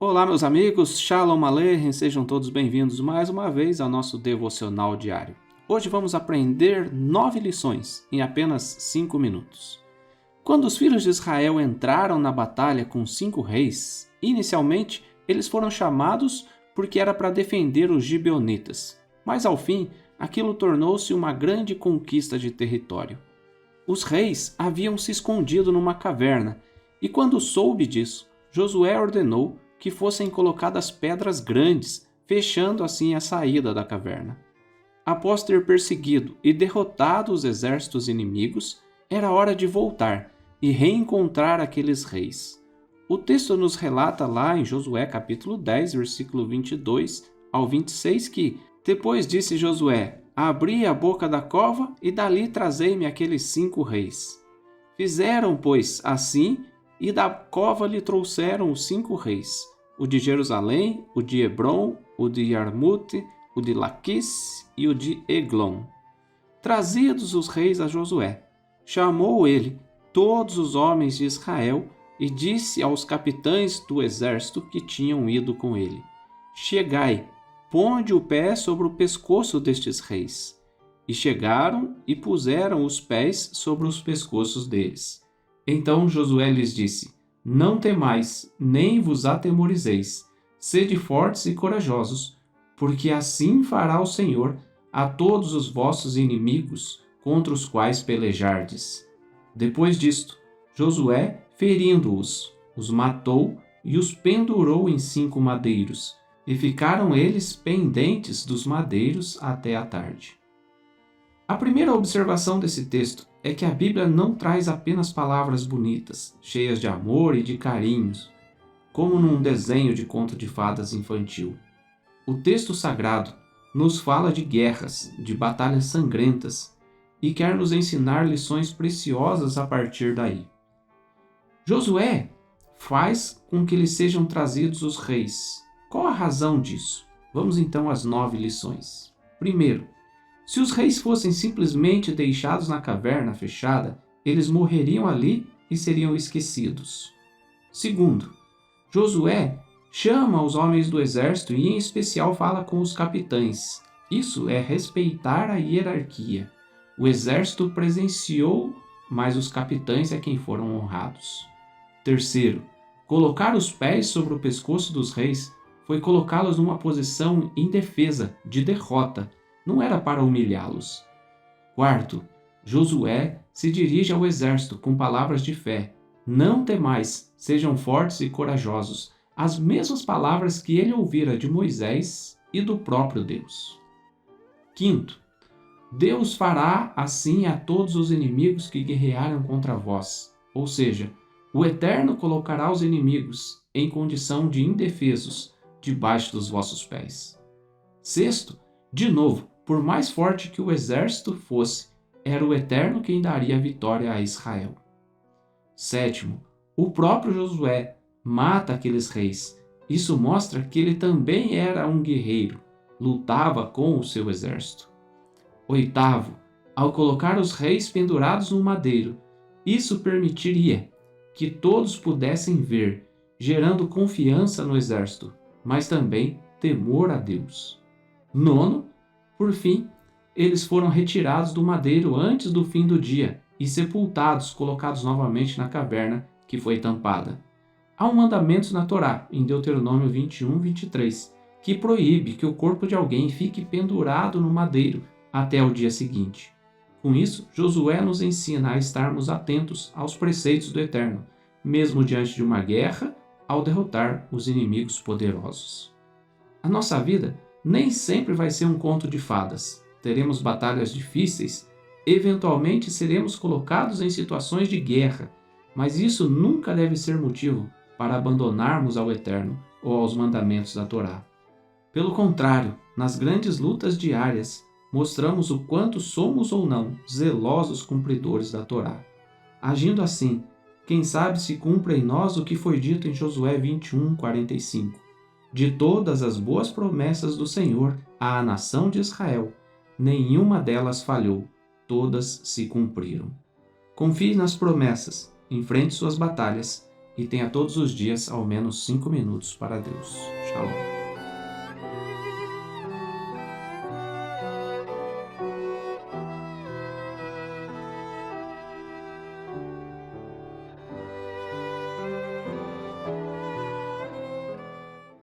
Olá, meus amigos, Shalom Aleichem, sejam todos bem-vindos mais uma vez ao nosso devocional diário. Hoje vamos aprender 9 lições em apenas 5 minutos. Quando os filhos de Israel entraram na batalha com 5 reis, inicialmente eles foram chamados porque era para defender os gibeonitas, mas ao fim aquilo tornou-se uma grande conquista de território. Os reis haviam se escondido numa caverna e quando soube disso, Josué ordenou que fossem colocadas pedras grandes, fechando assim a saída da caverna. Após ter perseguido e derrotado os exércitos inimigos, era hora de voltar e reencontrar aqueles reis. O texto nos relata lá em Josué capítulo 10, versículo 22 ao 26 que, depois disse Josué, abri a boca da cova e dali trazei-me aqueles 5 reis. Fizeram, pois, assim, e da cova lhe trouxeram os 5 reis, o de Jerusalém, o de Hebron, o de Jarmute, o de Laquis e o de Eglon. Trazidos os reis a Josué, chamou ele todos os homens de Israel e disse aos capitães do exército que tinham ido com ele: Chegai, ponde o pé sobre o pescoço destes reis. E chegaram e puseram os pés sobre os pescoços deles. Então Josué lhes disse: Não temais, nem vos atemorizeis. Sede fortes e corajosos, porque assim fará o Senhor a todos os vossos inimigos contra os quais pelejardes. Depois disto, Josué, ferindo-os, os matou e os pendurou em 5 madeiros, e ficaram eles pendentes dos madeiros até a tarde. A primeira observação desse texto é que a Bíblia não traz apenas palavras bonitas, cheias de amor e de carinhos, como num desenho de conto de fadas infantil. O texto sagrado nos fala de guerras, de batalhas sangrentas, e quer nos ensinar lições preciosas a partir daí. Josué faz com que lhes sejam trazidos os reis. Qual a razão disso? Vamos então às 9 lições. Primeiro, se os reis fossem simplesmente deixados na caverna fechada, eles morreriam ali e seriam esquecidos. Segundo, Josué chama os homens do exército e em especial fala com os capitães. Isso é respeitar a hierarquia. O exército presenciou, mas os capitães é quem foram honrados. Terceiro, colocar os pés sobre o pescoço dos reis foi colocá-los numa posição indefesa, de derrota. Não era para humilhá-los. Quarto, Josué se dirige ao exército com palavras de fé. Não temais, sejam fortes e corajosos. As mesmas palavras que ele ouvira de Moisés e do próprio Deus. Quinto, Deus fará assim a todos os inimigos que guerrearam contra vós. Ou seja, o Eterno colocará os inimigos em condição de indefesos debaixo dos vossos pés. Sexto, de novo, por mais forte que o exército fosse, era o Eterno quem daria a vitória a Israel. Sétimo, o próprio Josué mata aqueles reis. Isso mostra que ele também era um guerreiro, lutava com o seu exército. Oitavo, ao colocar os reis pendurados no madeiro, isso permitiria que todos pudessem ver, gerando confiança no exército, mas também temor a Deus. Nono, por fim, eles foram retirados do madeiro antes do fim do dia e sepultados, colocados novamente na caverna que foi tampada. Há um mandamento na Torá, em Deuteronômio 21, 23, que proíbe que o corpo de alguém fique pendurado no madeiro até o dia seguinte. Com isso, Josué nos ensina a estarmos atentos aos preceitos do Eterno, mesmo diante de uma guerra, ao derrotar os inimigos poderosos. A nossa vida nem sempre vai ser um conto de fadas. Teremos batalhas difíceis, eventualmente seremos colocados em situações de guerra, mas isso nunca deve ser motivo para abandonarmos ao Eterno ou aos mandamentos da Torá. Pelo contrário, nas grandes lutas diárias, mostramos o quanto somos ou não zelosos cumpridores da Torá. Agindo assim, quem sabe se cumpra em nós o que foi dito em Josué 21, 45. De todas as boas promessas do Senhor à nação de Israel, nenhuma delas falhou, todas se cumpriram. Confie nas promessas, enfrente suas batalhas e tenha todos os dias ao menos 5 minutos para Deus. Shalom.